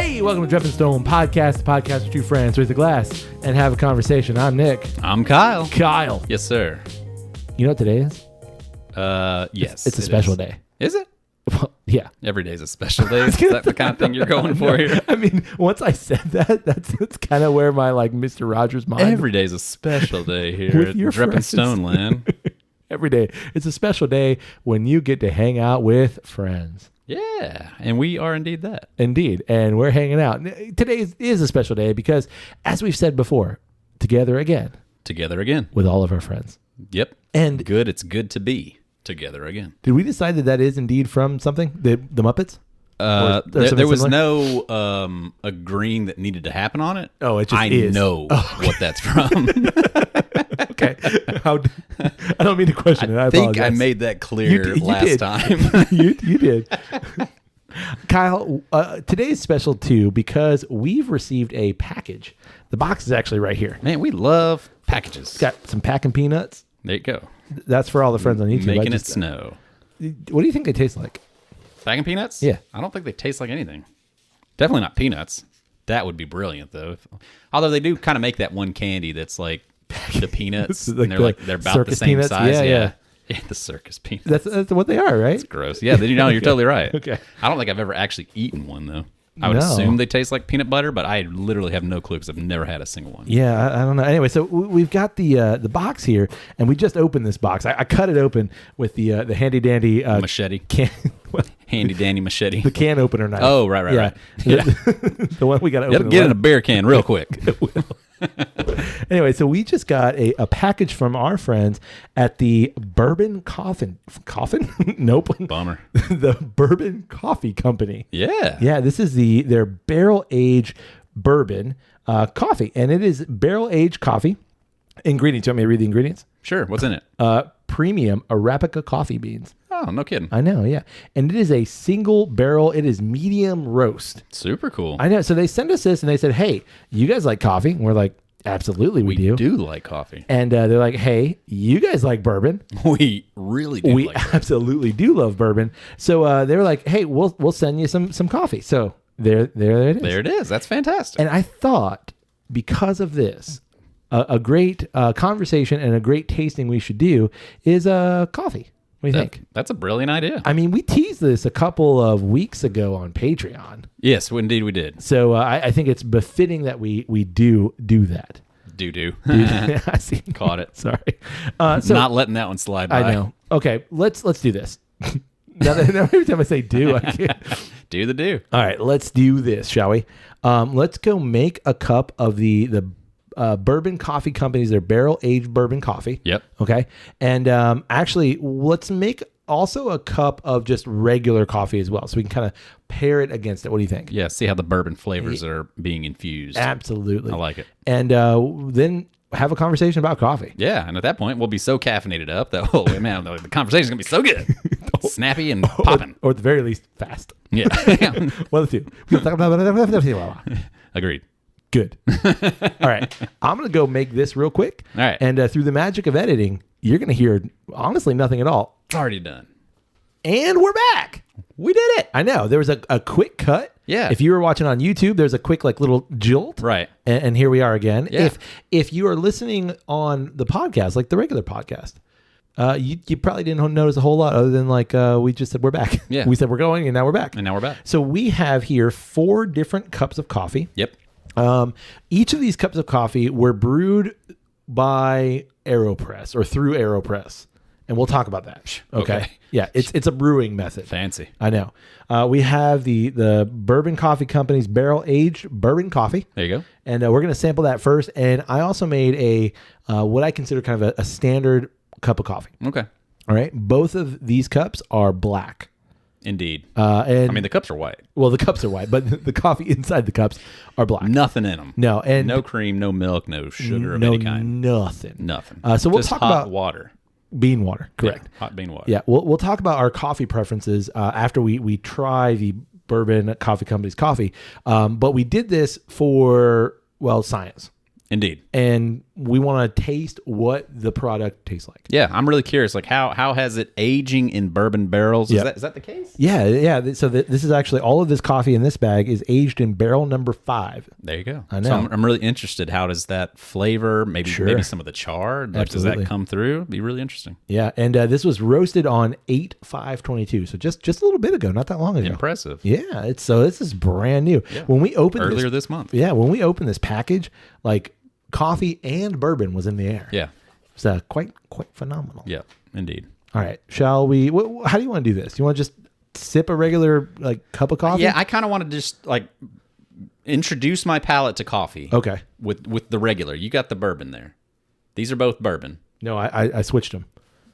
Hey, welcome to Dripping Stone Podcast, the podcast with two friends raise a glass and have a conversation. I'm Nick. I'm Kyle. Kyle. Yes, sir. You know what today is? Yes. It's a special day. Is it? Well, yeah. Every day's a special day. Is that the kind of thing you're going for here? I mean, once I said that, that's kind of where my Mr. Rogers mind. Every day's a special day here With at your Dripping friends. Stone Land. Every day. It's a special day when you get to hang out with friends. Yeah, and we are indeed that. Indeed. And we're hanging out. Today is a special day because, as we've said before, together again. Together again. With all of our friends. Yep. And good. It's good to be together again. did we decide that is indeed from something? The Muppets? There was no agreeing that needed to happen on it. Oh, it just I is. know what that's from. Okay. I don't mean to question it. I think apologize. I made that clear last time. you did. Kyle, today's special too because we've received a package. The box is actually right here. Man, we love packages. It's got some packing peanuts. There you go. That's for all the friends on YouTube. Making it snow. What do you think they taste like? Packing peanuts? Yeah. I don't think they taste like anything. Definitely not peanuts. That would be brilliant, though. Although they do kind of make that one candy that's like the peanuts. Like and they're about the same peanuts? size. Yeah. Yeah, the circus peanuts. That's what they are, right? It's gross. Yeah, you're totally right. Okay. I don't think I've ever actually eaten one, though. I would No. assume they taste like peanut butter, but I literally have no clue because I've never had a single one. Yeah, I don't know. Anyway, so we've got the box here, and we just opened this box. I cut it open with the handy dandy Machete. can, Handy dandy machete. the can opener knife. Oh, right. Yeah. The one we got to You have open. to get in a beer can real quick. Anyway, so we just got a package from our friends at the Bourbon Coffin? Nope. Bummer. The Bourbon Coffee Company. Yeah. Yeah, this is their barrel aged bourbon coffee, and it is barrel aged coffee. Ingredients. You want me to read the ingredients? Sure. What's in it? Premium Arabica coffee beans. Oh, no kidding. I know, yeah. And it is a single barrel. It is medium roast. Super cool. I know. So they sent us this and they said, hey, you guys like coffee? And we're like, absolutely, we do. We do like coffee. And they're like, hey, you guys like bourbon? We really do We like bourbon. absolutely do love bourbon. So they were like, hey, we'll send you some coffee. So there it is. There it is. That's fantastic. And I thought because of this, a great conversation and a great tasting we should do is coffee. What do you think? That's a brilliant idea. I mean, we teased this a couple of weeks ago on Patreon. Yes, indeed we did. So I think it's befitting that we do that. Do. I see. Caught it. Sorry. So Not letting that one slide by. I know. Okay, let's do this. now every time I say do, I can't. Do the do. All right, let's do this, shall we? Let's go make a cup of the Bourbon Coffee Company's their barrel aged bourbon coffee. Yep. Okay. And actually, let's make also a cup of just regular coffee as well, so we can kind of pair it against it. What do you think? Yeah, see how the bourbon flavors are being infused. Absolutely. I like it. And then have a conversation about coffee. Yeah, and at that point, we'll be so caffeinated up that, oh, man, the conversation's going to be so good. Snappy and popping. Or at the very least, fast. Yeah. One of the two. Agreed. Good. All right. I'm going to go make this real quick. All right. And through the magic of editing, you're going to hear, honestly, nothing at all. It's already done. And we're back. We did it. I know. There was a quick cut. Yeah. If you were watching on YouTube, there's a quick little jolt. Right. And here we are again. Yeah. If you are listening on the podcast, like the regular podcast, you probably didn't notice a whole lot other than we just said we're back. Yeah. We said we're going and now we're back. And now we're back. So we have here 4 different cups of coffee. Yep. Each of these cups of coffee were brewed by AeroPress or through AeroPress. And we'll talk about that. Okay. Yeah, it's a brewing method. Fancy. I know. We have the Bourbon Coffee Company's barrel aged bourbon coffee. There you go. And we're going to sample that first. And I also made what I consider kind of a standard cup of coffee. Okay. All right. Both of these cups are black. Indeed. And I mean, the cups are white. well, the cups are white, but the coffee inside the cups are black. Nothing in them. No, and No cream, no milk, no sugar of any kind. Nothing. Nothing. So we'll Just talk hot about water. bean water. Correct. Yeah, hot bean water. Yeah, we'll talk about our coffee preferences after we try the Bourbon Coffee Company's coffee. But we did this for science. Indeed. And we want to taste what the product tastes like. Yeah, I'm really curious. Like, how has it aging in bourbon barrels? Yeah. Is that the case? Yeah. So this is actually all of this coffee in this bag is aged in barrel number 5. There you go. I know. So I'm really interested. How does that flavor? Maybe some of the char. Like, does that come through? Be really interesting. Yeah, and this was roasted on 8/5/22, so just a little bit ago, not that long ago. Impressive. Yeah, this is brand new. Yeah. When we opened earlier this month. Yeah, when we opened this package, like coffee and bourbon was in the air. Yeah. It's quite phenomenal. Yeah, indeed. All right, shall we? How do you want to do this? You want to just sip a regular like cup of coffee? Yeah, I kind of want to just like introduce my palate to coffee. Okay. With the regular, you got the bourbon there. These are both bourbon. No, I switched them.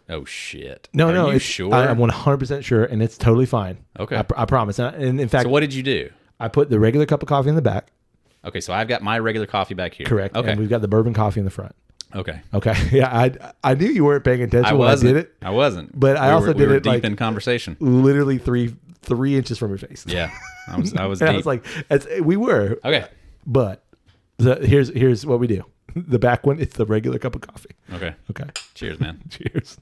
Oh shit! No, Are you it's, sure? I'm 100% sure, and it's totally fine. Okay. I promise. And in fact, So what did you do? I put the regular cup of coffee in the back. Okay, so I've got my regular coffee back here. Correct. Okay. And we've got the bourbon coffee in the front. Okay. Okay. Yeah, I knew you weren't paying attention when I did it. I wasn't. But I also we did were it deep like in conversation. literally three inches from your face. Yeah. I was And deep. I was like, we were. Okay. But here's what we do. The back one, it's the regular cup of coffee. Okay. Okay. Cheers, man. Cheers.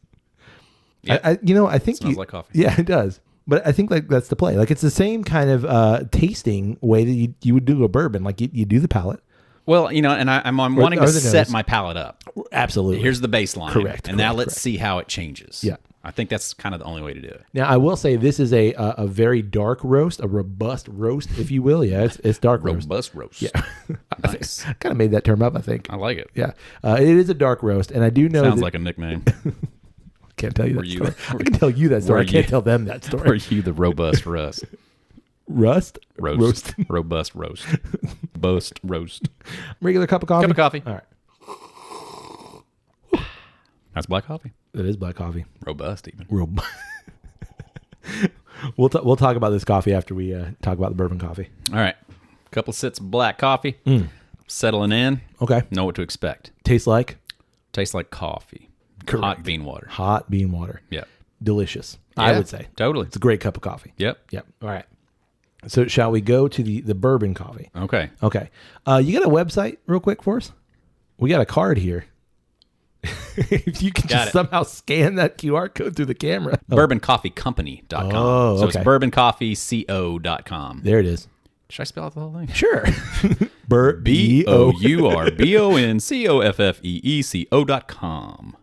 Yeah. I think Smells like coffee. Yeah, it does. But I think like that's the play. Like it's the same kind of tasting way that you would do a bourbon. Like you do the palate. Well, and I'm wanting to set my palate up. Absolutely. Here's the baseline. Correct. And now let's see how it changes. Yeah. I think that's kind of the only way to do it. Now I will say this is a very dark roast, a robust roast, if you will. Yeah, it's dark roast. Robust roast. Yeah. Nice. I kind of made that term up, I think. I like it. Yeah. It is a dark roast, and I do know Sounds that, like a nickname. can't tell you that you- story. I can tell you that story. I were can't you- tell them that story. Or you the robust rust. Roast? Roast. Robust roast. Bust roast. Regular cup of coffee? Cup of coffee. All right. That's black coffee. It is black coffee. Robust even. We'll talk about this coffee after we talk about the bourbon coffee. All right. Couple sips of black coffee. Settling in. Okay. Know what to expect. Tastes like? Tastes like coffee. Correct. Hot bean water. Hot bean water. Yep. Delicious, I Yeah, would say. Totally. It's a great cup of coffee. Yep. Yep. All right. So shall we go to the bourbon coffee? Okay. Okay. You got a website real quick for us? We got a card here. If you can Got just it. somehow scan that QR code through the camera. Bourboncoffeecompany.com. Oh, So it's okay. bourboncoffeeco.com. There it is. Should I spell out the whole thing? Sure. BOURBONCOFFEECO.com.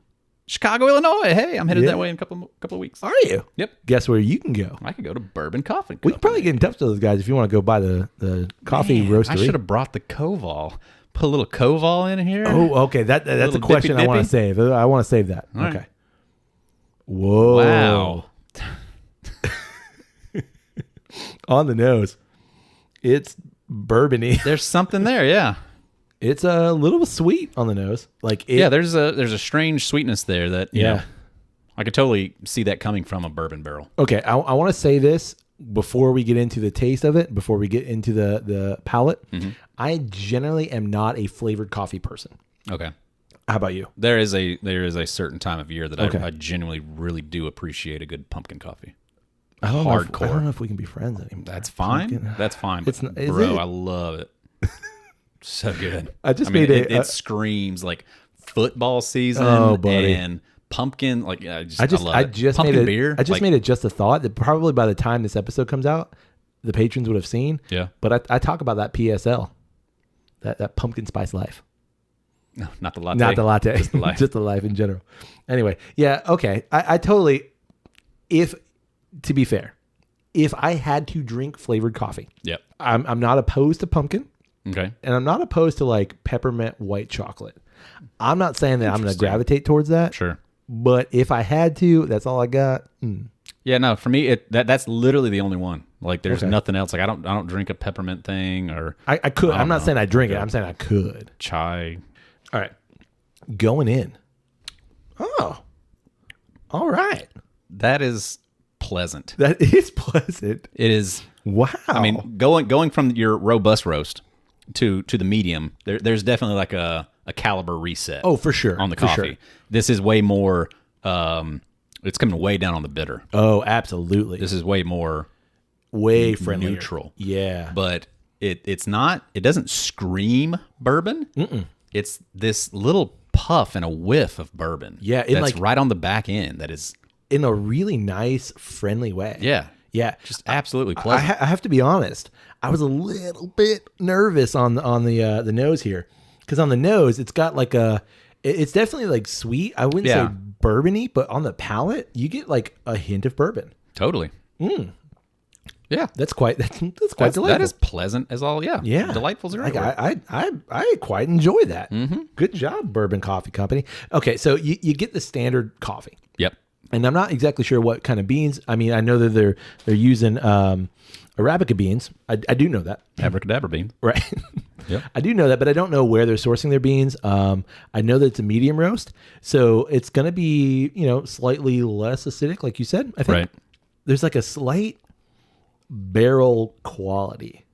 Chicago, Illinois. Hey, I'm headed Yeah. that way in a couple of weeks. Are you? Yep. Guess where you can go? I could go to Bourbon Coffee We Company. can probably get in touch with those guys if you want to go buy the coffee Man, roastery. I should have brought the Koval. Put a little Koval in here. Oh, okay. That's a Little question I want to dippy? save. I want to save that. All right. Okay. Whoa. Wow. On the nose. It's bourbony. There's something there, yeah. It's a little sweet on the nose. Like it, Yeah, there's a strange sweetness there that, you Yeah. know, I could totally see that coming from a bourbon barrel. Okay, I want to say this before we get into the taste of it, before we get into the palate. Mm-hmm. I generally am not a flavored coffee person. Okay. How about you? There is a certain time of year that Okay. I genuinely really do appreciate a good pumpkin coffee. I don't Hardcore. Know if, I don't know if we can be friends anymore. That's fine. Pumpkin. That's fine. But It's not- is bro, it? I love it. So good. I just mean, made it screams like football season Oh, buddy. and pumpkin. Like I I love just pumpkin made it. beer. I just like, made it just a thought that probably by the time this episode comes out, the patrons would have seen. Yeah. But I talk about that PSL, that pumpkin spice life. No, not the latte. Not the latte. Just the life. Just the life in general. Anyway, yeah, okay. I totally, to be fair, if I had to drink flavored coffee, Yep. I'm not opposed to pumpkin, Okay. and I'm not opposed to like peppermint white chocolate. I'm not saying that I'm going to Interesting. gravitate towards that, Sure. but if I had to, that's all I got. Yeah, no, for me that's literally the only one. Like there's Okay. nothing else. Like I don't drink a peppermint thing or I could. I'm not know. saying I drink it. I'm saying I could. chai. All right. Going in. Oh. All right. That is pleasant. That is pleasant. It is. Wow. I mean, going from your robust roast to the medium, there's definitely like a caliber reset. Oh, for sure. On the For coffee. sure. This is way more. It's coming way down on the bitter. Oh, absolutely. This is way more way friendly. neutral. Yeah. But it's not. It doesn't scream bourbon. it's this little puff and a whiff of bourbon. Yeah, that's right on the back end. That is in a really nice, friendly way. Yeah. Yeah. Just absolutely pleasant. I have to be honest. I was a little bit nervous on the nose here, because on the nose it's got like it's definitely like sweet. I wouldn't say bourbony, but on the palate you get like a hint of bourbon. Totally. Yeah, that's quite delightful. That is pleasant as all. Yeah, yeah, delightful. Like I quite enjoy that. Good job, Bourbon Coffee Company. Okay, so you get the standard coffee. Yep. And I'm not exactly sure what kind of beans. I mean, I know that they're using Arabica beans. I do know that. Abracadabra bean. Right. Yep. I do know that, but I don't know where they're sourcing their beans. I know that it's a medium roast, so it's going to be, slightly less acidic, like you said. I think Right. There's like a slight barrel quality.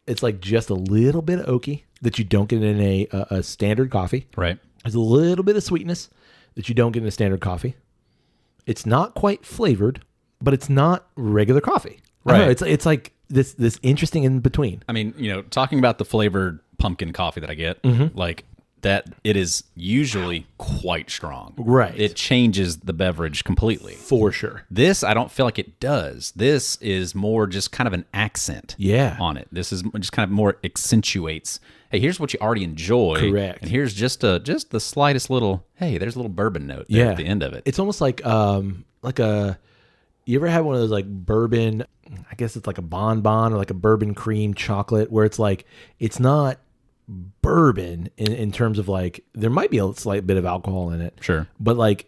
It's like just a little bit of oaky that you don't get in a standard coffee. Right. There's a little bit of sweetness that you don't get in a standard coffee. It's not quite flavored, but it's not regular coffee. I don't know, it's like this interesting in between. I mean, talking about the flavored pumpkin coffee that I get, like that, it is usually quite strong. Right. It changes the beverage completely. For sure. This, I don't feel like it does. This is more just kind of an accent on it. This is just kind of more accentuates, hey, here's what you already enjoy. Correct. And here's just the slightest little, hey, there's a little bourbon note there at the end of it. It's almost like you ever had one of those like bourbon, I guess it's like a bonbon or like a bourbon cream chocolate, where it's like, it's not bourbon in terms of like, there might be a slight bit of alcohol in it. Sure. But like,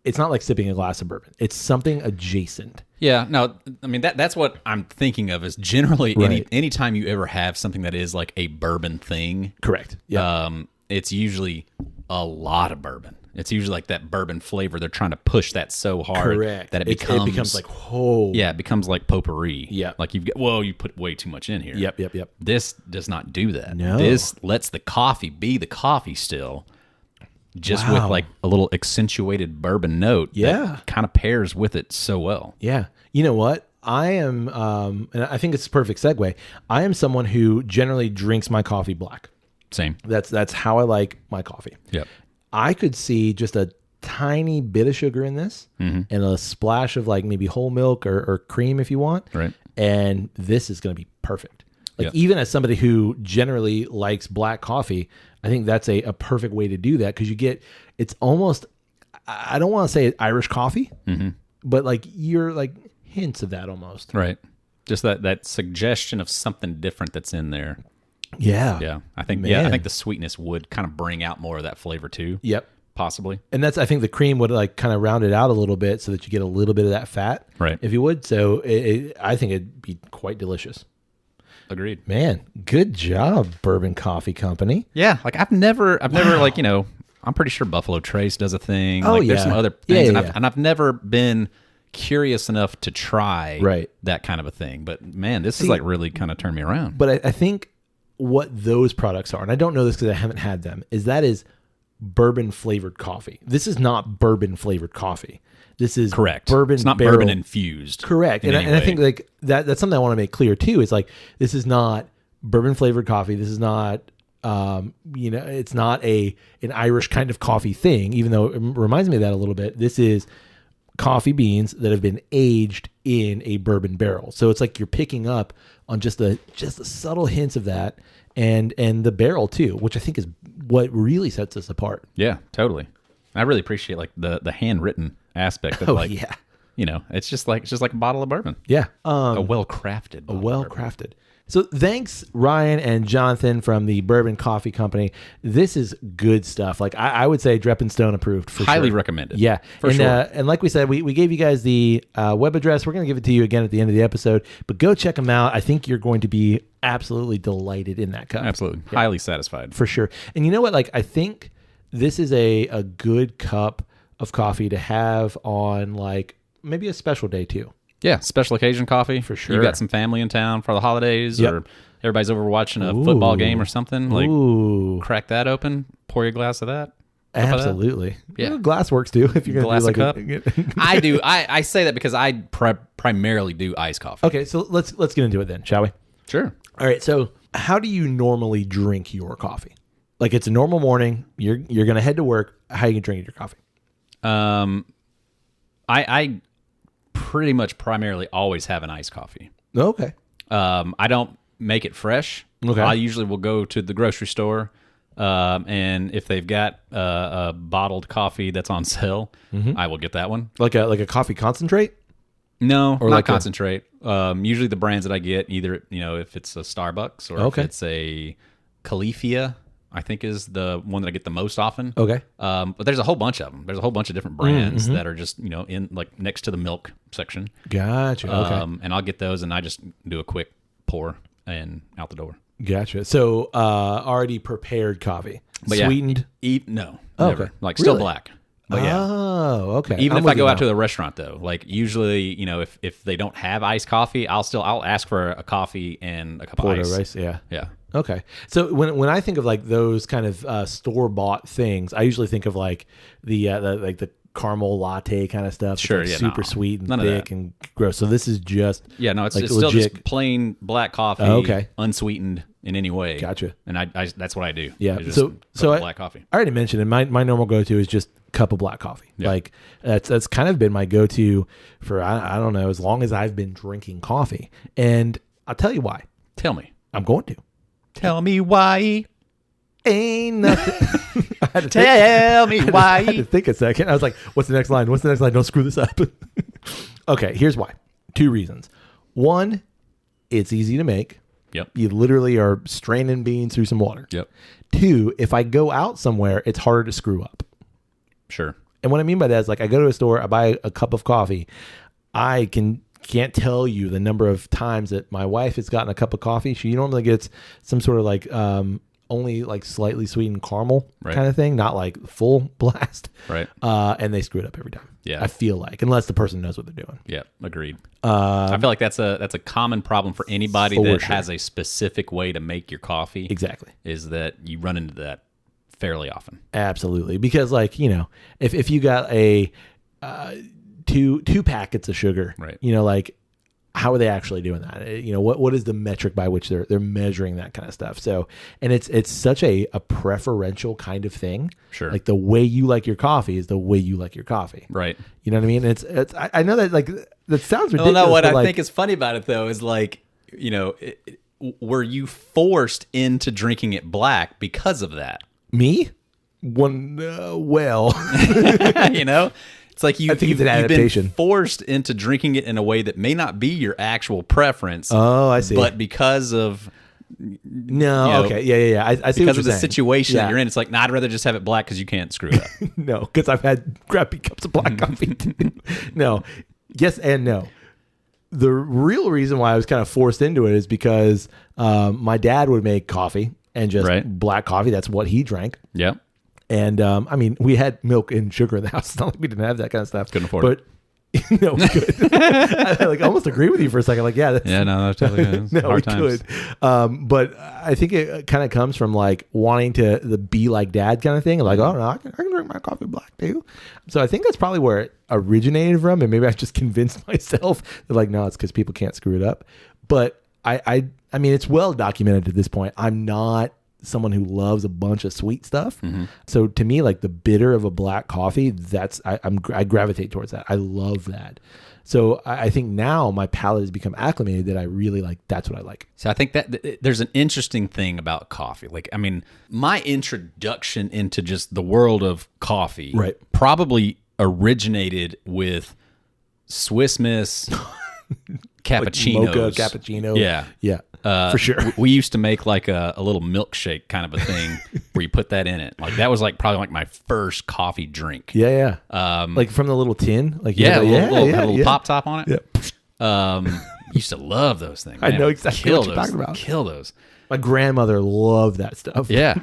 it's not like sipping a glass of bourbon. It's something adjacent. Yeah, no, I mean, that's what I'm thinking of is generally anytime you ever have something that is like a bourbon thing. Correct. Yeah. It's usually a lot of bourbon. It's usually like that bourbon flavor. They're trying to push that so hard that it becomes like, it becomes like potpourri. Yeah. Like you put way too much in here. Yep. This does not do that. No. This lets the coffee be the coffee still, just with like a little accentuated bourbon note. That kind of pairs with it so well. Yeah. You know what? I am, and I think it's a perfect segue. I am someone who generally drinks my coffee black. Same. That's how I like my coffee. Yep. I could see just a tiny bit of sugar in this and a splash of like maybe whole milk or cream if you want. Right. And this is going to be perfect. Like even as somebody who generally likes black coffee, I think that's a perfect way to do that, because it's almost, I don't want to say Irish coffee, but like you're like hints of that almost. Right. Just that suggestion of something different that's in there. Yeah. Yeah. I think the sweetness would kind of bring out more of that flavor too. Yep. Possibly. And I think the cream would like kind of round it out a little bit so that you get a little bit of that fat. Right. If you would. So I think it'd be quite delicious. Agreed. Man, good job, Bourbon Coffee Company. Yeah. Like I've never like, I'm pretty sure Buffalo Trace does a thing. Oh, like, there's some other things. Yeah. And I've never been curious enough to try that kind of a thing. But man, this is like really kind of turned me around. But I think what those products are, and I don't know this because I haven't had them, is bourbon flavored coffee. This is not bourbon flavored coffee. This is correct. Bourbon. It's not barrel. bourbon infused. Correct. And I think like that's something I want to make clear too. Is like, this is not bourbon flavored coffee. This is not, it's not an Irish kind of coffee thing, even though it reminds me of that a little bit. This is coffee beans that have been aged in a bourbon barrel. So it's like you're picking up on just the subtle hints of that, and the barrel too, which I think is what really sets us apart. Yeah, totally. I really appreciate like the handwritten aspect of it's just like a bottle of bourbon. Yeah. A well-crafted bottle of bourbon. So thanks, Ryan and Jonathan from the Bourbon Coffee Company. This is good stuff. Like I would say Drep and Stone approved for Highly sure. recommended. Yeah. For sure. And like we said, we gave you guys the web address. We're going to give it to you again at the end of the episode, but go check them out. I think you're going to be absolutely delighted in that cup. Absolutely. Yeah. Highly satisfied. For sure. And you know what? Like, I think this is a good cup of coffee to have on like maybe a special day too. Yeah, special occasion coffee. For sure. You got some family in town for the holidays, or everybody's over watching a football game or something. Like, crack that open, pour you a glass of that. Absolutely. Yeah. Glass works too if you're going to do like a cup. I do. I say that because I primarily do iced coffee. Okay, so let's get into it then, shall we? Sure. All right, so how do you normally drink your coffee? Like it's a normal morning. You're gonna head to work. How you drinking your coffee? I pretty much primarily always have an iced coffee. Okay. I don't make it fresh. Okay. I usually will go to the grocery store, and if they've got a bottled coffee that's on sale, I will get that one. Like a coffee concentrate? No, Or not like concentrate. Usually the brands that I get, either if it's a Starbucks or if it's a Califia, I think is the one that I get the most often. Okay. But there's a whole bunch of them. There's a whole bunch of different brands that are just in like next to the milk section. Gotcha. Okay. And I'll get those and I just do a quick pour and out the door. Gotcha. So already prepared coffee, But sweetened. No, Oh, never. okay. Like still Really? black. But yeah. Oh, okay. Even I'm if I with go you out now. to the restaurant though, like usually, if they don't have iced coffee, I'll ask for a coffee and a cup of Porter ice. rice, yeah. Yeah. Okay. So when I think of like those kind of store bought things, I usually think of like the caramel latte kind of stuff. It's Sure, like yeah, super no. sweet and None of thick that. and gross. So this is just Yeah, no, it's like still legit. just plain black coffee, Okay. unsweetened in any way. Gotcha. And I that's what I do. Yeah. I just So put black coffee. I already mentioned it. My normal go to is just cup of black coffee. Yeah. Like that's kind of been my go to for I don't know, as long as I've been drinking coffee. And I'll tell you why. Tell me. I'm going to. Tell me why. Ain't nothing. I had to Tell me I had to why. think a second. I was like, what's the next line? What's the next line? Don't screw this up. Okay, here's why. 2 reasons. 1, it's easy to make. Yep. You literally are straining beans through some water. Yep. 2, if I go out somewhere, it's harder to screw up. Sure. And what I mean by that is like I go to a store, I buy a cup of coffee. I can't tell you the number of times that my wife has gotten a cup of coffee. She normally gets some sort of like only like slightly sweetened caramel kind of thing, not like full blast. Right. And they screw it up every time. Yeah. I feel like, unless the person knows what they're doing. Yeah. Agreed. I feel like that's a common problem for anybody For that sure. has a specific way to make your coffee. Exactly. Is that you run into that fairly often. Absolutely. Because like, if you got a two packets of sugar, Right. Like how are they actually doing that? What is the metric by which they're measuring that kind of stuff? So, and it's such a preferential kind of thing. Sure. Like the way you like your coffee is the way you like your coffee. Right. You know what I mean? It's I know that like that sounds ridiculous. Well, no, what but, I like, think is funny about it though is like, were you forced into drinking it black because of that? me? Well, It's like I think it's an you've been adaptation. forced into drinking it in a way that may not be your actual preference. Oh, I see. But because of no, okay, yeah. I see what because you're of the saying. situation Yeah. that you're in, it's like, I'd rather just have it black because you can't screw it up. No, because I've had crappy cups of black coffee. No, yes and no. The real reason why I was kind of forced into it is because my dad would make coffee and just Right. black coffee. That's what he drank. Yep. And I mean, we had milk and sugar in the house. It's not like we didn't have that kind of stuff. Couldn't afford it. No, we could. I like almost agree with you for a second. Like, yeah, that's, Yeah, no, that's totally good. It's no, hard we times. could. But I think it kind of comes from like wanting to be like dad kind of thing. Like, oh no, I can drink my coffee black too. So I think that's probably where it originated from. And maybe I just convinced myself that like, no, it's because people can't screw it up. But I mean, it's well documented at this point. I'm not someone who loves a bunch of sweet stuff. Mm-hmm. So to me, like the bitter of a black coffee, I gravitate towards that. I love that. So I think now my palate has become acclimated that I really like, that's what I like. So I think that there's an interesting thing about coffee. Like, I mean, my introduction into just the world of coffee Right. probably originated with Swiss Miss cappuccinos. Mocha, cappuccino. Yeah. Yeah. For sure. We used to make like a little milkshake kind of a thing where you put that in it. Like that was like probably like my first coffee drink. Yeah. Like from the little tin? Like Yeah, had had a little pop top on it. Yeah. Used to love those things. I Man, know would exactly kill what you're those, talking about. Kill those. My grandmother loved that stuff. Yeah,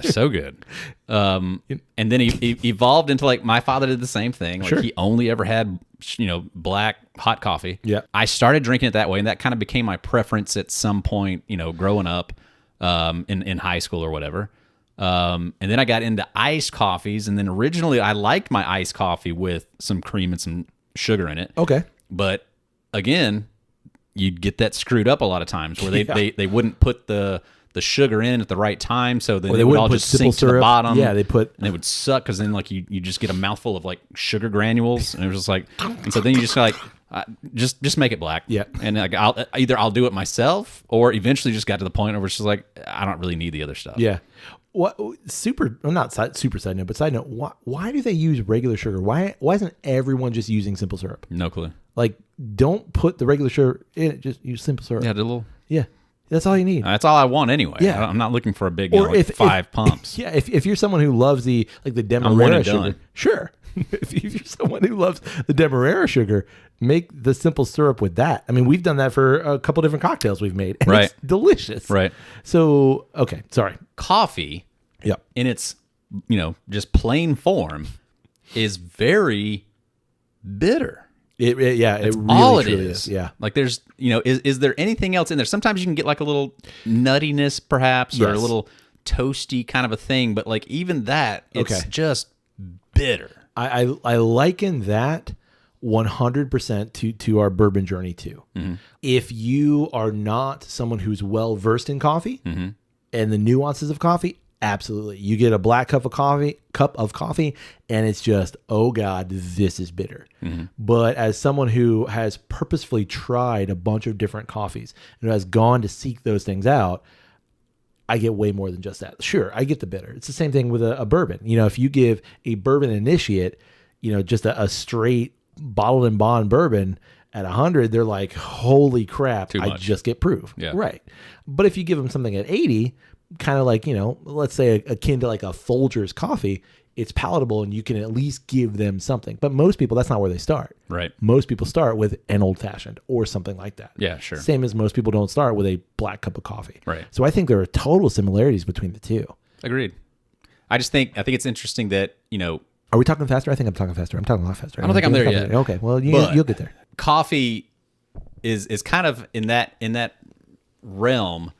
so good. And then he evolved into like my father did the same thing. Like Sure. he only ever had black hot coffee. Yeah. I started drinking it that way, and that kind of became my preference at some point. Growing up, in high school or whatever. And then I got into iced coffees, and then originally I liked my iced coffee with some cream and some sugar in it. Okay. But again, you'd get that screwed up a lot of times where they wouldn't put the the sugar in at the right time, so then Or it they would wouldn't all put just simple sink to the syrup. bottom. Yeah, they put and it would suck because then like you just get a mouthful of like sugar granules, and it was just like, and so then you just like just make it black. Yeah. And like I'll do it myself, or eventually just got to the point where it's just like I don't really need the other stuff. Yeah. What not super side note, but side note, why do they use regular sugar? Why isn't everyone just using simple syrup? No clue. Like, don't put the regular sugar in it, just use simple syrup. Yeah, the little. Yeah. That's all you need. That's all I want anyway. Yeah. I'm not looking for a big, Or like 5 pumps. Yeah, if you're someone who loves the Demerara sugar, done. sure. If you're someone who loves the Demerara sugar, make the simple syrup with that. I mean, we've done that for a couple different cocktails we've made, and it's delicious. Right. So, okay, sorry. Coffee, Yep. in its, just plain form, is very bitter. It really All it truly is. Yeah. Like there's, is there anything else in there? Sometimes you can get like a little nuttiness perhaps, or a Yes. little toasty kind of a thing, but like even that, it's Okay. just bitter. I liken that 100% to our bourbon journey too. Mm-hmm. If you are not someone who's well versed in coffee Mm-hmm. and the nuances of coffee, absolutely. You get a black cup of coffee, and it's just, oh God, this is bitter. Mm-hmm. But as someone who has purposefully tried a bunch of different coffees and who has gone to seek those things out, I get way more than just that. Sure, I get the bitter. It's the same thing with a bourbon. If you give a bourbon initiate, just a straight bottled and bond bourbon at 100, they're like, holy crap, Too I much. just get proof. Yeah. Right. But if you give them something at 80, kind of like, let's say akin to like a Folgers coffee, it's palatable and you can at least give them something. But most people, that's not where they start. Right. Most people start with an old fashioned or something like that. Yeah, sure. Same as most people don't start with a black cup of coffee. Right. So I think there are total similarities between the two. Agreed. I think it's interesting that, Are we talking faster? I think I'm talking faster. I'm talking a lot faster. I don't think I'm there yet. Okay. Well, But you'll get there. coffee is kind of in that realm,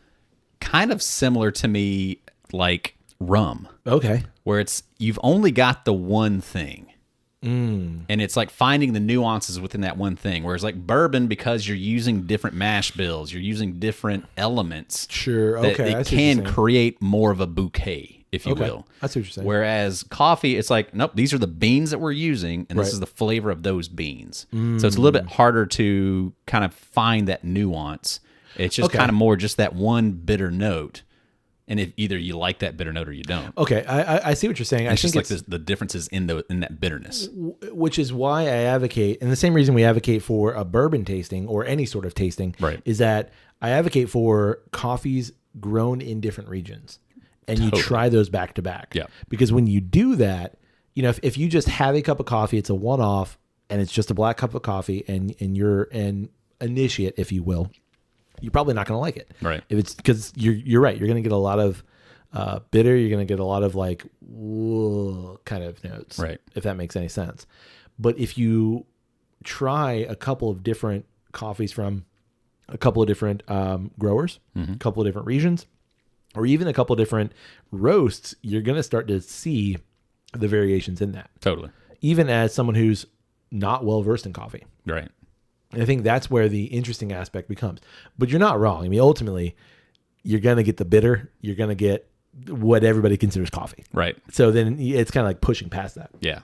kind of similar to me like rum, Okay. where you've only got the one thing. And it's like finding the nuances within that one thing. Whereas like bourbon, because you're using different mash bills, you're using different elements. Sure. that Okay. I it see what you're can saying. create more of a bouquet, if you Okay. will. I see what you're saying. Whereas coffee, it's like, nope, these are the beans that we're using, and this Right. is the flavor of those beans. So it's a little bit harder to kind of find that nuance. It's just Okay. kind of more just that one bitter note. And if either you like that bitter note or you don't. Okay. I see what you're saying. I It's think just like the differences in that bitterness. which is why I advocate, and the same reason we advocate for a bourbon tasting or any sort of tasting, Right. is that I advocate for coffees grown in different regions, and you Totally. try those back to back. Yeah. Because when you do that, if you just have a cup of coffee, it's a one-off, and it's just a black cup of coffee, and you're an initiate, if you will, you're probably not going to like it. Right. If it's because you're right, you're going to get a lot of bitter. You're going to get a lot of like whoa kind of notes. Right. If that makes any sense. But if you try a couple of different coffees from a couple of different growers, a couple of different regions, or even a couple of different roasts, you're going to start to see the variations in that. Totally. Even as someone who's not well versed in coffee. Right. And I think that's where the interesting aspect becomes. But you're not wrong. I mean, ultimately, you're going to get the bitter. You're going to get what everybody considers coffee. Right. So then it's kind of like pushing past that. Yeah.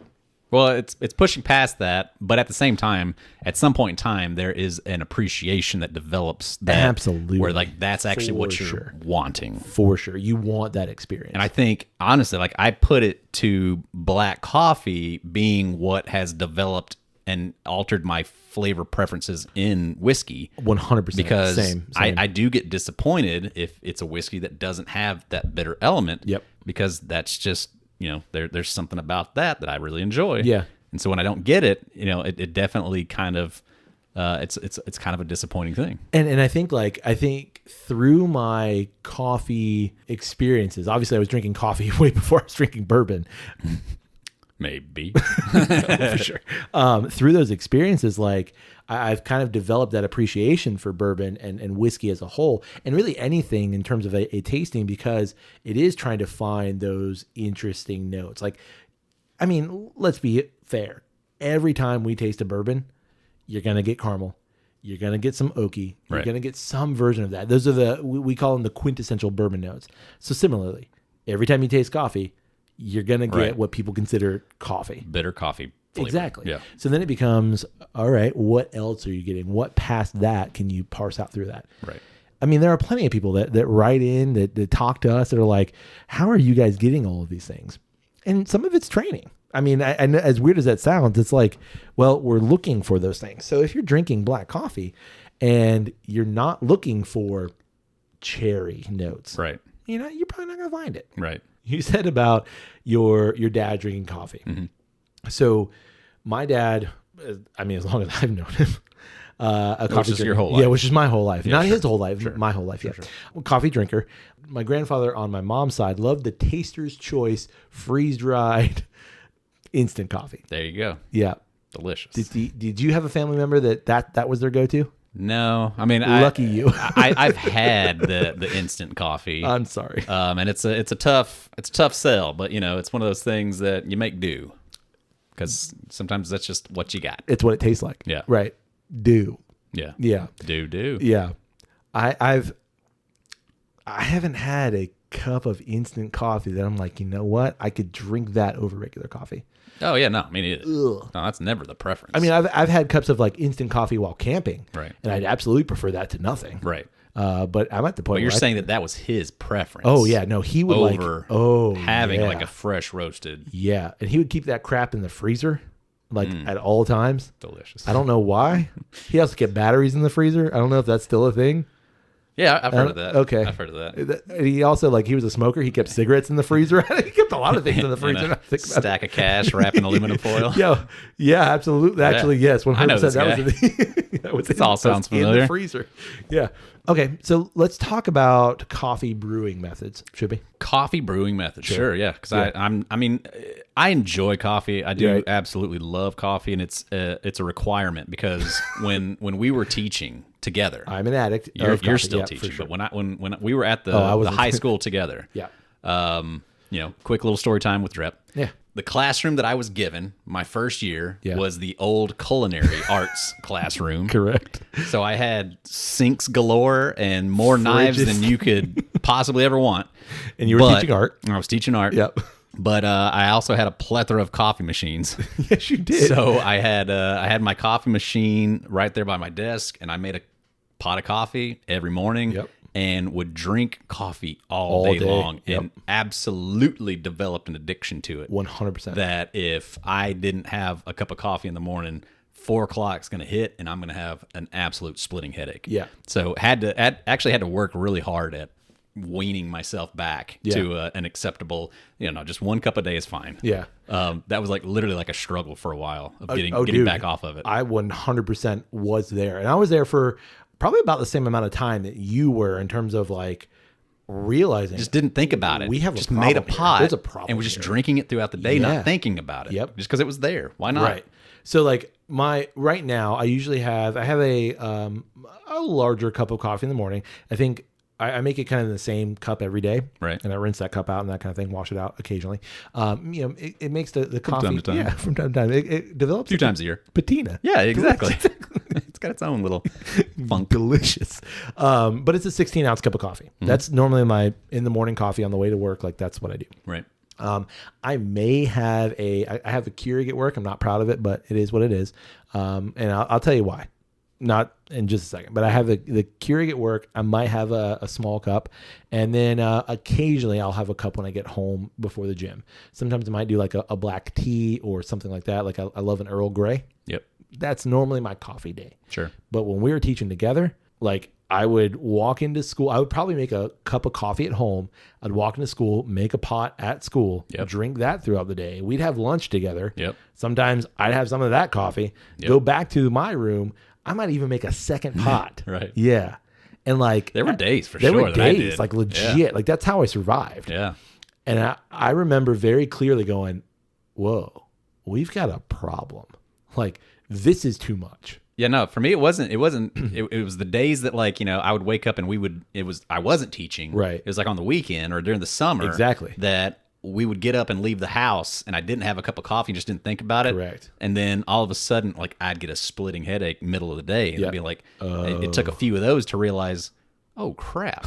Well, it's pushing past that, but at the same time, at some point in time, there is an appreciation that develops that Absolutely. where like that's actually what For you're sure. wanting. For sure. You want that experience. And I think honestly, like I put it to black coffee being what has developed and altered my flavor preferences in whiskey. 100%. Because Same. I do get disappointed if it's a whiskey that doesn't have that bitter element. Yep. Because that's just, there's something about that I really enjoy. Yeah. And so when I don't get it, it definitely kind of, it's kind of a disappointing thing. And I think through my coffee experiences, obviously I was drinking coffee way before I was drinking bourbon. Maybe. For sure. Through those experiences, like I've kind of developed that appreciation for bourbon and whiskey as a whole, and really anything in terms of a tasting, because it is trying to find those interesting notes. Like, I mean, let's be fair. Every time we taste a bourbon, you're going to get caramel. You're going to get some oaky. You're Right. going to get some version of that. Those are we call them the quintessential bourbon notes. So similarly, every time you taste coffee, you're going to get Right. what people consider coffee. Bitter coffee flavor. Exactly. Yeah. So then it becomes, all right, what else are you getting? What past that can you parse out through that? Right. I mean, there are plenty of people that write in, that talk to us, that are like, how are you guys getting all of these things? And some of it's training. I mean, and as weird as that sounds, it's like, well, we're looking for those things. So if you're drinking black coffee and you're not looking for cherry notes, Right. you're probably not going to find it. Right. You said about your dad drinking coffee. Mm-hmm. So my dad, I mean, as long as I've known him, a coffee Which is drinker. your whole life. Yeah, which is my whole life. Not sure. his whole life, my whole life. Sure. Coffee drinker. My grandfather on my mom's side loved the Taster's Choice freeze-dried instant coffee. There you go. Yeah. Delicious. Did you have a family member that was their go-to? No, I mean, Lucky you. I've had the instant coffee. I'm sorry. And it's a tough sell, but it's one of those things that you make do, because sometimes that's just what you got. It's what it tastes like. Yeah. Right. Do. Yeah. Yeah. Do. Yeah. I haven't had a cup of instant coffee that I'm like, you know what? I could drink that over regular coffee. Oh yeah, no, me neither. Ugh. No, that's never the preference. I mean, I've had cups of like instant coffee while camping. Right. And I'd absolutely prefer that to nothing. right. But I'm at the point But you're where saying that was his preference. oh yeah, no, he would over having yeah. like a fresh roasted. Yeah. And he would keep that crap in the freezer like at all times. Delicious. I don't know why. He also kept batteries in the freezer. I don't know if that's still a thing. Yeah, I've heard of that. Okay. I've heard of that. He also, like, he was a smoker. He kept cigarettes in the freezer. He kept a lot of things in the freezer. And now I a think about it. stack of cash wrapped in aluminum foil. Yeah, absolutely. Actually, yes, 100%. I know this That was that was This all sounds in familiar. the freezer. Yeah. Okay, so let's talk about coffee brewing methods. Should we? Coffee brewing method. Sure, yeah. Because I enjoy coffee. I do Right. absolutely love coffee, and it's a requirement because when we were teaching together, I'm an addict. you're of coffee. still Yeah, teaching, for sure. but when we were at the I wasn't. high school together, Yeah. Quick little story time with Drep. Yeah. The classroom that I was given my first year Yeah. was the old culinary arts classroom. Correct. So I had sinks galore and more knives Fridges. than you could possibly ever want. And you were teaching art. I was teaching art. Yep. But I also had a plethora of coffee machines. Yes, you did. So I had my coffee machine right there by my desk, and I made a pot of coffee every morning. Yep. And would drink coffee all day long, Yep. and absolutely developed an addiction to it. 100%. That if I didn't have a cup of coffee in the morning, 4 o'clock's going to hit, and I'm going to have an absolute splitting headache. Yeah. So actually had to work really hard at weaning myself back to an acceptable, just 1 cup a day is fine. Yeah. That was like literally like a struggle for a while of getting dude, back off of it. I 100% was there. And I was there for probably about the same amount of time that you were in terms of like realizing. Just didn't think about it. We have a just made a problem here. pot. There's a problem and was just here. drinking it throughout the day, Yeah. not thinking about it. Yep. Just because it was there. Why not? Right. So like right now, I usually have a larger cup of coffee in the morning. I think I make it kind of in the same cup every day. Right. And I rinse that cup out and that kind of thing, wash it out occasionally. It makes the coffee. time to time. Yeah, from time to time. It develops 2 times a year. patina. Yeah, exactly. It's got its own little funk. Delicious. But it's a 16-ounce cup of coffee. That's normally my in the morning coffee on the way to work. Like that's what I do. Right. I may have I have a Keurig at work. I'm not proud of it, but it is what it is. And I'll tell you why. Not in just a second, but I have the Keurig at work. I might have a small cup, and then occasionally I'll have a cup when I get home before the gym. Sometimes I might do like a black tea or something like that. Like I love an Earl Grey. Yep. That's normally my coffee day. Sure. But when we were teaching together, like I would walk into school. I would probably make a cup of coffee at home. I'd walk into school, make a pot at school, Yep. drink that throughout the day. We'd have lunch together. Yep. Sometimes I'd have some of that coffee, go back to my room. I might even make a second pot. Right. Yeah. And like There were days for there sure were that I days, did. like legit. Yeah. Like that's how I survived. Yeah. And I remember very clearly going, whoa, we've got a problem. Like this is too much. Yeah, no, for me it wasn't it was the days that like, I would wake up and I wasn't teaching. Right. It was like on the weekend or during the summer. Exactly. That we would get up and leave the house, and I didn't have a cup of coffee and just didn't think about it. Correct. And then all of a sudden, like, I'd get a splitting headache middle of the day. And Yep. I'd be like, it took a few of those to realize, oh, crap.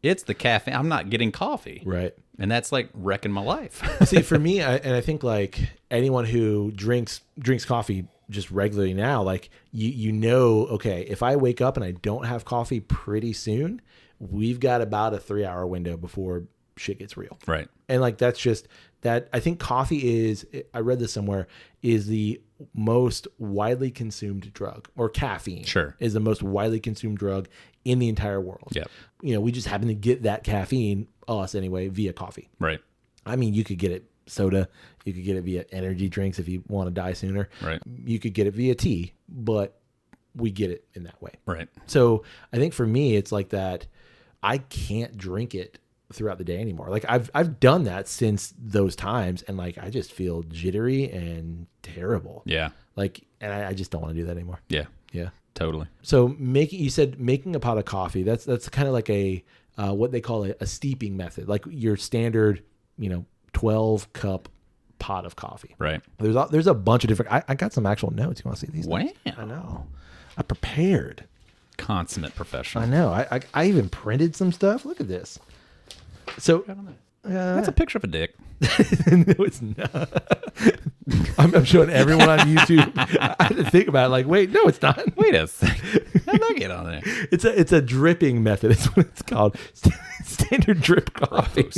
It's the caffeine. I'm not getting coffee. Right. And that's like wrecking my life. See, for me, I think like anyone who drinks coffee just regularly now, like you know, okay, if I wake up and I don't have coffee pretty soon, we've got about a 3-hour window before shit gets real. Right. And like that's just that. I think coffee is, I read this somewhere, is the most widely consumed drug, or caffeine is the most widely consumed drug in the entire world. Yep. You know, we just happen to get that caffeine, us anyway, via coffee. Right. I mean, you could get it soda, you could get it via energy drinks if you want to die sooner. Right. You could get it via tea, but we get it in that way. Right. So I think for me, it's like that. I can't drink it throughout the day anymore. Like I've done that since those times, and like I just feel jittery and terrible. Yeah. Like, and I just don't want to do that anymore. Yeah. Yeah. Totally. So you said making a pot of coffee. That's kind of like a what they call a steeping method, like your standard 12 cup pot of coffee. Right. There's a bunch of different. I got some actual notes. You want to see these? Wow. I know. I prepared. Consummate professional. I know. I even printed some stuff. Look at this. So That's a picture of a dick. no, it's not. I'm showing everyone on YouTube. I had to think about it. Like, wait, no, it's not. Wait a second. How did I get on there? It's a dripping method. It's what it's called. Standard drip coffee.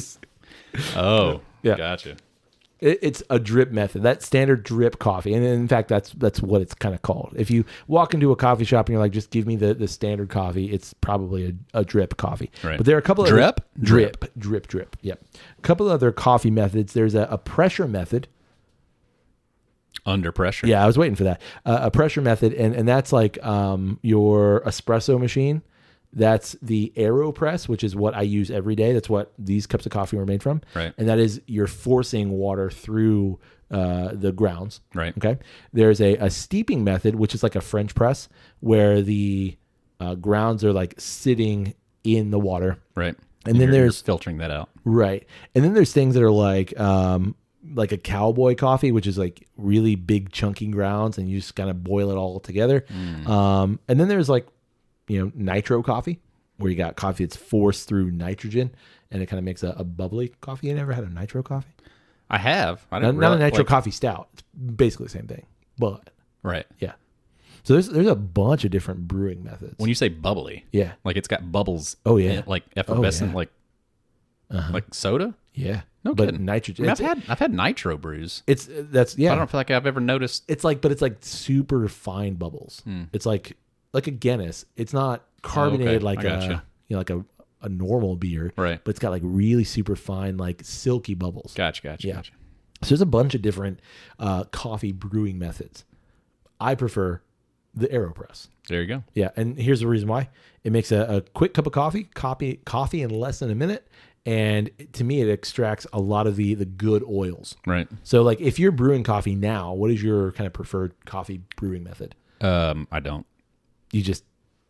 Oh, Yeah. Gotcha. It's a drip method. That standard drip coffee, and in fact, that's what it's kind of called. If you walk into a coffee shop and you're like, just give me the standard coffee, it's probably a drip coffee. Right. But there are a couple of drip. Yep. A couple of other coffee methods. There's a pressure method. Under pressure. Yeah, I was waiting for that. A pressure method, and that's like your espresso machine. That's the AeroPress, which is what I use every day. That's what these cups of coffee were made from. Right. And that is you're forcing water through the grounds. Right. Okay. There's a steeping method, which is like a French press, where the grounds are like sitting in the water. Right. And then there's filtering that out. Right. And then there's things that are like a cowboy coffee, which is like really big chunky grounds, and you just kind of boil it all together. And then there's like, nitro coffee, where you got coffee that's forced through nitrogen, and it kind of makes a bubbly coffee. You never had a nitro coffee? I have. I Not didn't a nitro coffee stout. It's basically the same thing, but Right. yeah. So there's a bunch of different brewing methods. When you say bubbly, yeah, like it's got bubbles. Oh, yeah. in it, like effervescent, Oh, yeah. like soda. yeah, No but kidding. nitrogen. I mean, I've had nitro brews. I don't feel like I've ever noticed. It's like super fine bubbles. It's like a Guinness. It's not carbonated like I gotcha. like a normal beer, Right. But it's got like really super fine, like silky bubbles. Gotcha. Yeah. So there's a bunch of different coffee brewing methods. I prefer the AeroPress. There you go. Yeah, and here's the reason why. It makes a quick cup of coffee in less than a minute, and to me, it extracts a lot of the good oils. Right. So, like, if you're brewing coffee now, what is your kind of preferred coffee brewing method? I don't. You just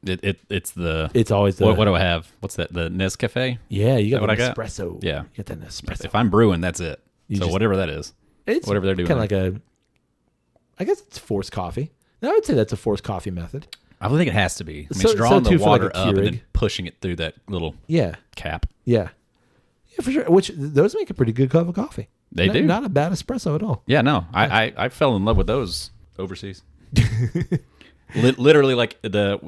It's always the what do I have? What's that? The Nescafe? Yeah, you got what the I got? espresso. Yeah. You got that espresso. If I'm brewing, that's it. So just- whatever that is. It's whatever they're doing. kind of like I guess it's forced coffee. No, I would say that's a forced coffee method. I think it has to be. I mean, So- it's drawing so the too for like water a up and then Keurig. pushing it through that little Yeah, cap. yeah, for sure. Which those make a pretty good cup of coffee. They do. Not a bad espresso at all. Yeah, no. I fell in love with those overseas. Literally, like the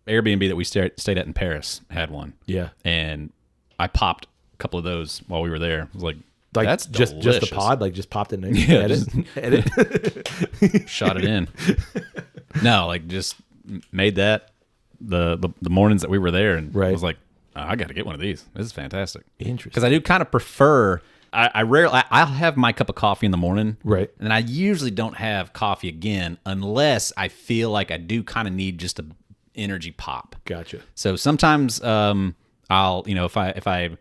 Airbnb that we stayed at in Paris had one. Yeah, And I popped a couple of those while we were there. I was like that's just delicious. the pod, like just popped it in. Yeah, edit. Shot it in. No, like just made that the mornings that we were there, and Right. was like, oh, I got to get one of these. This is fantastic. Interesting. Because I do kind of prefer. I'll have my cup of coffee in the morning, Right. and then I usually don't have coffee again unless I feel like I do kind of need just a energy pop. Gotcha. So sometimes I'll, if I'm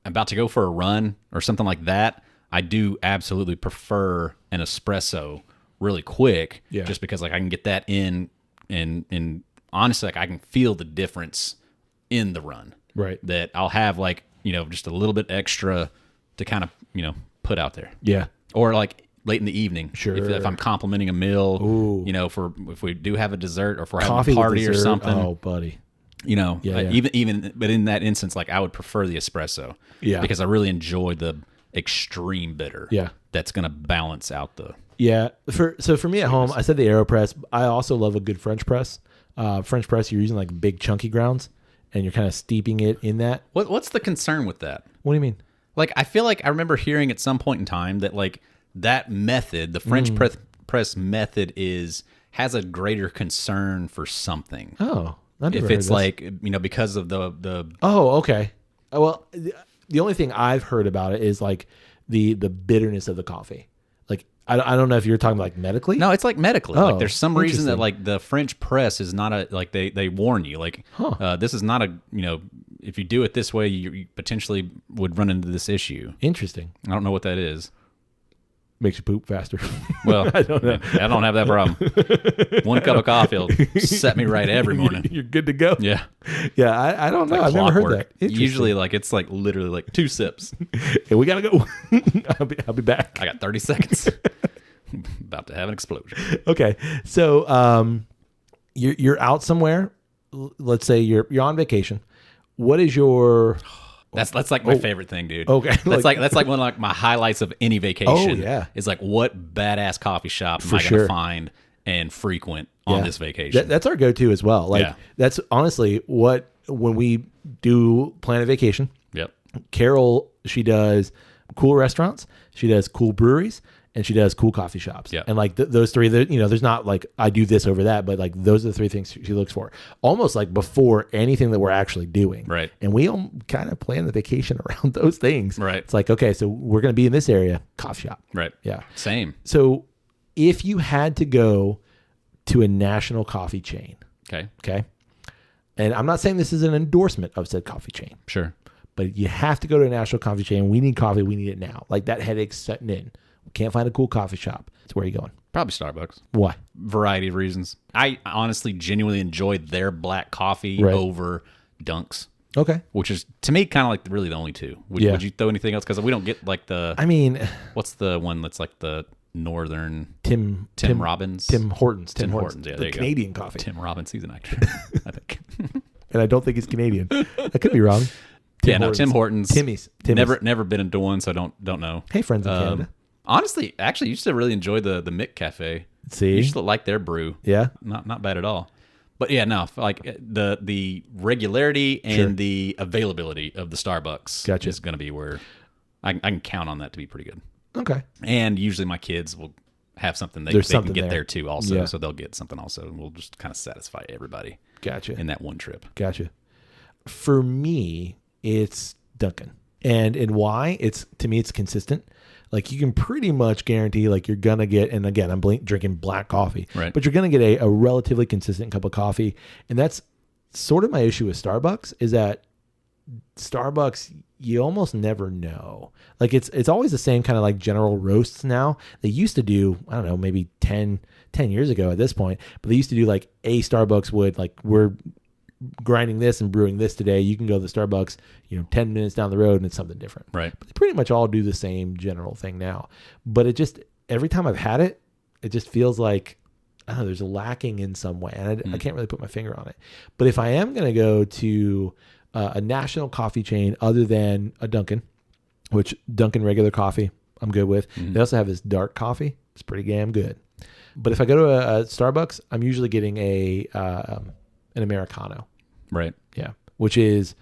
about to go for a run or something like that, I do absolutely prefer an espresso really quick, Yeah. just because like I can get that in, and honestly, like I can feel the difference in the run. Right. That I'll have like just a little bit extra to kind of, put out there. Yeah. Or like late in the evening. Sure. If I'm complimenting a meal, Ooh. if we do have a dessert or if we're Coffee having a with party or dessert. something. Oh, buddy. Yeah. Even, but in that instance, like I would prefer the espresso. Yeah. Because I really enjoy the extreme bitter. Yeah. That's going to balance out the. Yeah. For me at home, I said the AeroPress. I also love a good French press. French press, you're using like big chunky grounds and you're kind of steeping it in that. What's the concern with that? What do you mean? Like, I feel like I remember hearing at some point in time that like that method, the French press method has a greater concern for something. Oh, I never if heard it's this. like, because of the Oh, okay. Well, the only thing I've heard about it is like the bitterness of the coffee. Like, I don't know if you're talking like medically. No, it's like medically. Oh, like there's some reason that interesting. like the French press is not like they warn you like this is not if you do it this way you potentially would run into this issue. Interesting. I don't know what that is. Makes you poop faster. Well, I don't know. I don't have that problem. One cup of coffee will set me right every morning. You're good to go. Yeah. Yeah, I don't know. Like I've never heard clockwork. that. Usually like it's like literally like 2 sips. Hey, we gotta go. I'll be back. I got 30 seconds. About to have an explosion. Okay, so you're out somewhere. Let's say you're on vacation. What is your That's like my favorite thing, dude. Okay. That's like one of like my highlights of any vacation. Oh, yeah. Is like what badass coffee shop am For I going sure. to find and frequent on Yeah. this vacation? That's our go-to as well. Like Yeah. that's honestly when we do plan a vacation. Yep. Carol, she does cool restaurants, she does cool breweries, and she does cool coffee shops. Yeah. And like those three, there's not like I do this over that, but like those are the three things she looks for. Almost like before anything that we're actually doing. Right. And we kind of plan the vacation around those things. Right. It's like, okay, so we're going to be in this area, coffee shop. Right. Yeah. Same. So if you had to go to a national coffee chain, Okay. and I'm not saying this is an endorsement of said coffee chain, Sure. but you have to go to a national coffee chain. We need coffee. We need it now. Like that headache's setting in. We can't find a cool coffee shop. So where are you going? Probably Starbucks. Why? Variety of reasons. I honestly genuinely enjoy their black coffee Right. over Dunks, Okay. which is to me kind of like really the only two. Would you throw anything else? Because we don't get like I mean, what's the one that's like the northern Tim Robbins? Tim Hortons. Tim Hortons, yeah, The there you go. Canadian coffee. Tim Robbins, he's an actor, I think. And I don't think he's Canadian. I could be wrong. Tim Hortons. Timmy's. Never been into one, so don't know. Hey, friends in Canada. Honestly, actually, used to really enjoy the Mick Cafe. See? Used to like their brew. Yeah. Not bad at all. But yeah, no, like the regularity and Sure. the availability of the Starbucks Gotcha. is going to be where I can count on that to be pretty good. Okay. And usually my kids will have something they There's can something get there. there too also. Yeah. So they'll get something also. And we'll just kind of satisfy everybody Gotcha. in that one trip. Gotcha. For me, it's Dunkin'. And why? To me, it's consistent. Like you can pretty much guarantee like you're going to get, and again, I'm drinking black coffee, Right. but you're going to get a relatively consistent cup of coffee. And that's sort of my issue with Starbucks is that Starbucks, you almost never know. Like it's always the same kind of like general roasts now. They used to do, I don't know, maybe 10 years ago at this point, but they used to do like a Starbucks would like, we're grinding this and brewing this today. You can go to the Starbucks, 10 minutes down the road and it's something different. Right. But they pretty much all do the same general thing now. But it just, every time I've had it, it just feels like, I don't know, there's a lacking in some way. And I can't really put my finger on it. But if I am going to go to a national coffee chain other than a Dunkin', which Dunkin' regular coffee, I'm good with. They also have this dark coffee. It's pretty damn good. But if I go to a Starbucks, I'm usually getting an Americano. Right. Yeah. Which is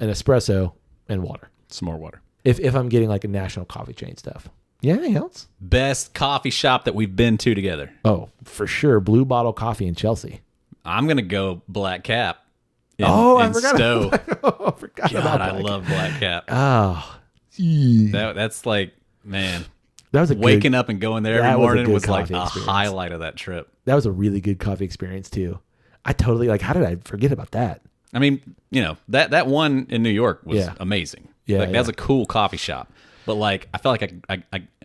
an espresso and water. Some more water. If I'm getting like a national coffee chain stuff. Yeah, anything else? Best coffee shop that we've been to together. Oh, for sure. Blue Bottle Coffee in Chelsea. I'm going to go Black Cap. I forgot. Stowe. I forgot God, about I that. love Black Cap. Oh, That's like, man, that was a waking up and going there that every was a morning good was like coffee a experience. highlight of that trip. That was a really good coffee experience too. I totally how did I forget about that? I mean, that one in New York was Yeah. amazing. Yeah, Like that's a cool coffee shop. But like, I felt like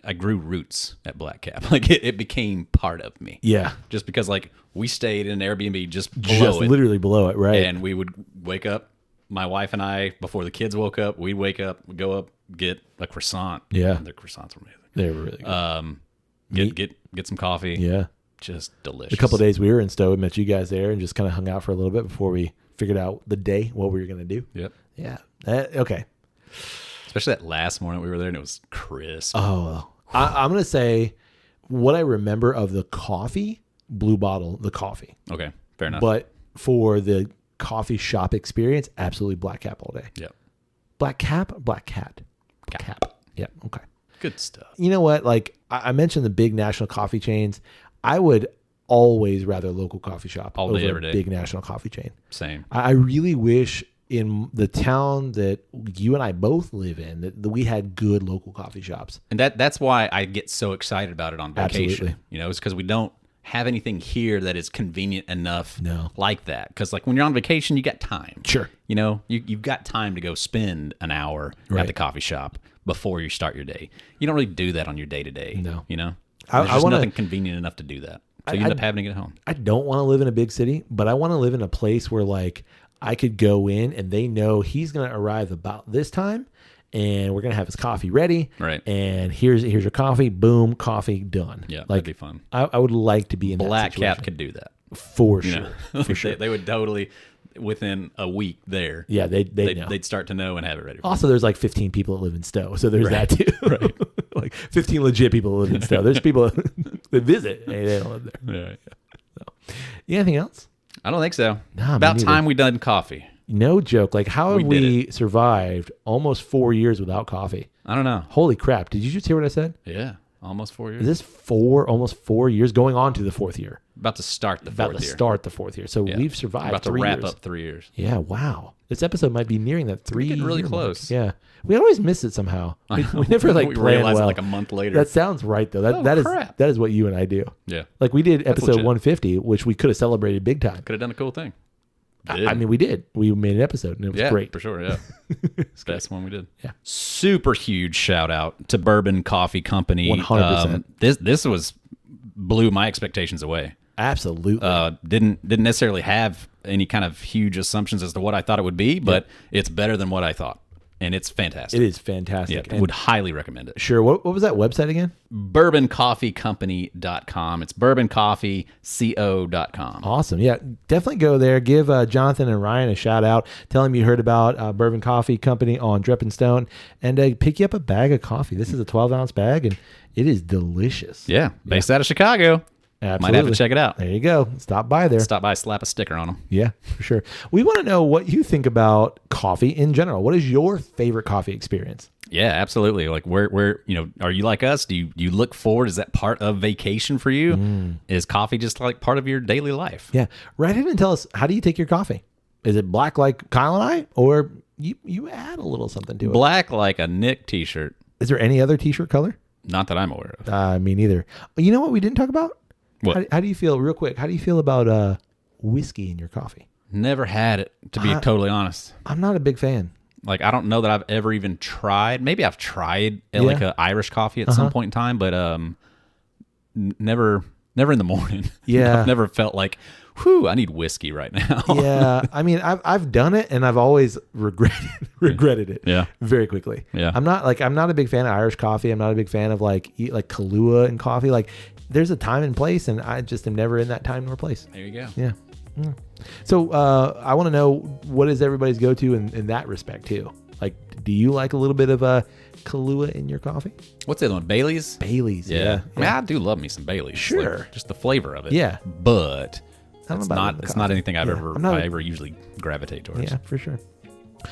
I grew roots at Black Cap. Like it became part of me. Yeah. Just because like we stayed in an Airbnb just below it. Literally below it, right? And we would wake up, my wife and I, before the kids woke up, we'd wake up, we'd go up, get a croissant. Yeah. Their croissants were amazing. They were really good. Get some coffee. Yeah. Just delicious. A couple of days we were in Stowe, met you guys there, and just kind of hung out for a little bit before we figured out the day, what we were going to do. Yep. Yeah. Okay. Especially that last morning we were there, and it was crisp. Oh, I'm going to say what I remember of the coffee, Blue Bottle, the coffee. Okay. Fair enough. But for the coffee shop experience, absolutely Black Cap all day. Yep. Black Cap, Black Cat. Cap. Yeah. Okay. Good stuff. You know what? Like I mentioned the big national coffee chains. I would always rather local coffee shop All day, over every day. a big national coffee chain. Same. I really wish in the town that you and I both live in that we had good local coffee shops. And that's why I get so excited about it on vacation. Absolutely. You know, it's because we don't have anything here that is convenient enough No. like that. Because like when you're on vacation, you got time. Sure. You know, you've got time to go spend an hour Right. at the coffee shop before you start your day. You don't really do that on your day to day. No. You know, I there's just wanna- nothing convenient enough to do that. So you end up having to get home. I don't want to live in a big city, but I want to live in a place where like I could go in and they know he's going to arrive about this time and we're going to have his coffee ready. Right. And here's your coffee. Boom, coffee done. Yeah, like that'd be fun. I would like to be in Black that situation. Cap could do that. For You sure. know? For sure. They would totally, within a week there, Yeah, they'd know. they'd start to know and have it ready. Also, there's like 15 people that live in Stowe, so there's that too. Right. Like 15 legit people that live in Stowe. There's people that visit. Hey, they don't live there. Yeah. Anything else? I don't think so. Nah, me About neither. time we done coffee. No joke. Like, how have We did we survived almost 4 years without coffee? I don't know. Holy crap. Did you just hear what I said? Yeah, almost 4 years. Is this almost 4 years going on to the fourth year? About to start the About fourth to year. start the fourth year. So Yeah. we've survived About to 3 wrap years. up 3 years. Yeah, wow. This episode might be nearing that 3 getting really year mark. close. Yeah. We always miss it somehow. We never like we plan realized well. it like a month later. That sounds right though. Oh, That is crap. that is what you and I do. Yeah, Like we did episode legit. 150, which we could have celebrated big time. could have done a cool thing. I mean, we did. We made an episode and it was Yeah, great. for sure. Yeah, it's the best one we did. Yeah. Super huge shout out to Bourbon Coffee Company. 100%. This was blew my expectations away. Absolutely. Didn't necessarily have any kind of huge assumptions as to what I thought it would be, but it's better than what I thought, and it's fantastic. it is fantastic. Yeah, And would highly recommend it. sure. What was that website again? BourbonCoffeeCompany.com. It's BourbonCoffeeCo.com. Awesome. Yeah, definitely go there. Give Jonathan and Ryan a shout out. Tell them you heard about Bourbon Coffee Company on Drip and Stone and pick you up a bag of coffee. This is a 12-ounce bag and it is delicious. Yeah, based out of Chicago. Absolutely. Might have to check it out. There you go. Stop by there. Stop by, slap a sticker on them. Yeah, for sure. We want to know what you think about coffee in general. What is your favorite coffee experience? Yeah, absolutely. Like where are you like us? Do you look forward? Is that part of vacation for you? Is coffee just like part of your daily life? Yeah. Write in and tell us, how do you take your coffee? Is it black like Kyle and I, or you add a little something to it? Black like a Nick t-shirt. Is there any other t-shirt color? Not that I'm aware of. Me neither. You know what we didn't talk about? What? How do you feel, real quick, how do you feel about whiskey in your coffee? Never had it, to be totally honest. I'm not a big fan. Like, I don't know that I've ever even tried. Maybe I've tried like a Irish coffee at some point in time, but never in the morning. Yeah. I've never felt like, whew, I need whiskey right now. Yeah. I mean, I've done it and I've always regretted it. Yeah. Very quickly. Yeah. I'm not a big fan of Irish coffee. I'm not a big fan of like Kahlua and coffee. Like there's a time and place and I just am never in that time nor place. There you go. Yeah. Mm. So I want to know, what is everybody's go-to in that respect too? Like, do you like a little bit of Kahlua in your coffee? What's the other one? Bailey's? Bailey's. Yeah. I mean, I do love me some Bailey's. Sure. Like, just the flavor of it. Yeah. But I don't know it's about not the it's coffee. not anything I Yeah. ever usually gravitate towards. Yeah, for sure.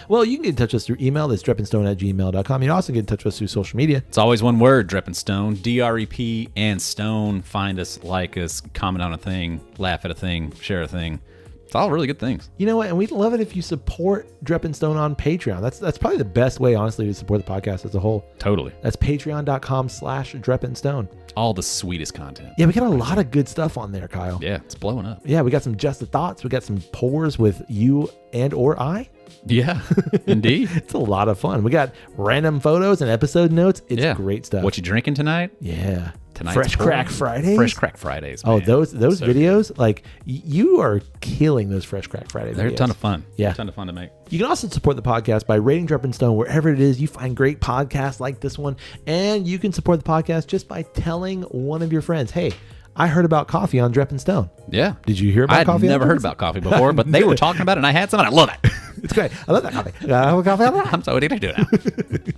Well, you can get in touch with us through email. That's drepandstone@gmail.com. You can also get in touch with us through social media. It's always one word, Drep and Stone. DREP and Stone. Find us, like us, comment on a thing, laugh at a thing, share a thing. It's all really good things. You know what? And we'd love it if you support Drep and Stone on Patreon. That's probably the best way, honestly, to support the podcast as a whole. Totally. That's patreon.com/drepandstone. All the sweetest content. Yeah, we got a lot of good stuff on there, Kyle. Yeah, it's blowing up. Yeah, we got some Just the Thoughts. We got some pours with you and or I. Yeah, indeed. It's a lot of fun. We got random photos and episode notes. It's Yeah. great stuff. What you drinking tonight? Yeah. tonight's Fresh Crack Fridays. Fresh Crack Fridays. Oh, Man. those So videos, like you are killing those Fresh Crack Friday videos. they're a ton of fun. Yeah. A ton of fun to make. You can also support the podcast by rating Drop and Stone wherever it is you find great podcasts like this one. And you can support the podcast just by telling one of your friends, hey, I heard about coffee on Drep and Stone. Yeah. Did you hear about coffee? I'd never heard about coffee before, but they were talking about it, and I had some, and I love it. It's great. I love that coffee. Have a coffee on that? I'm so addicted to it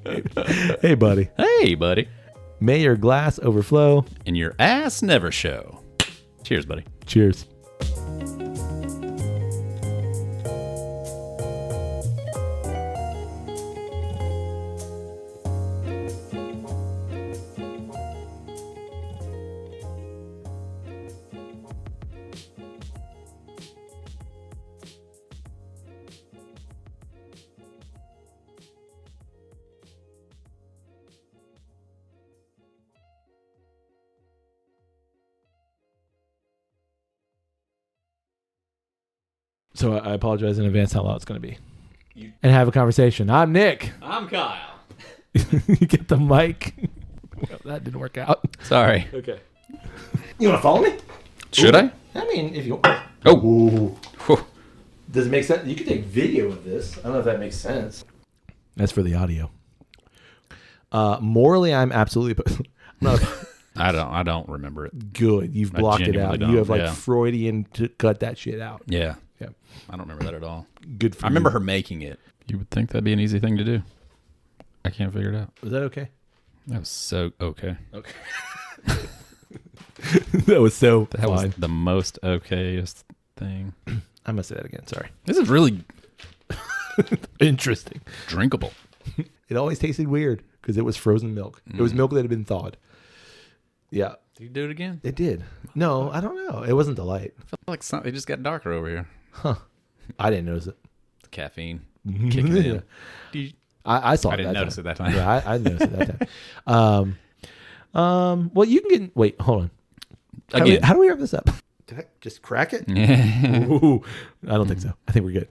now. Hey, buddy. Hey, buddy. May your glass overflow. And your ass never show. Cheers, buddy. Cheers. So I apologize in advance how loud it's going to be. And have a conversation. I'm Nick. I'm Kyle. You get the mic. Well, that didn't work out. Sorry. Okay. You want to follow me? Should I? I mean, if you... Oh. Ooh. Does it make sense? You could take video of this. I don't know if that makes sense. That's for the audio. Morally, I'm absolutely... not I don't remember it. good. You've blocked it out. don't, You have like yeah. Freudian to cut that shit out. Yeah. Yeah. I don't remember that at all. Good for I remember you. her making it. You would think that'd be an easy thing to do. I can't figure it out. Was that okay? That was so okay. Okay. That was so That fine. was the most okayest thing. I'm going to say that again. Sorry. This is really Interesting. drinkable. It always tasted weird because it was frozen milk. It was milk that had been thawed. Yeah. Did you do it again? It did. No, I don't know. It wasn't the light. I felt like it just got darker over here. Huh. I didn't notice it. The caffeine kicking in. I saw it. I didn't notice it that time. Yeah, I noticed it that time. Well, you can get. Wait, hold on. Again. How do we wrap this up? Did I just crack it? Yeah. Ooh, I don't think so. I think we're good.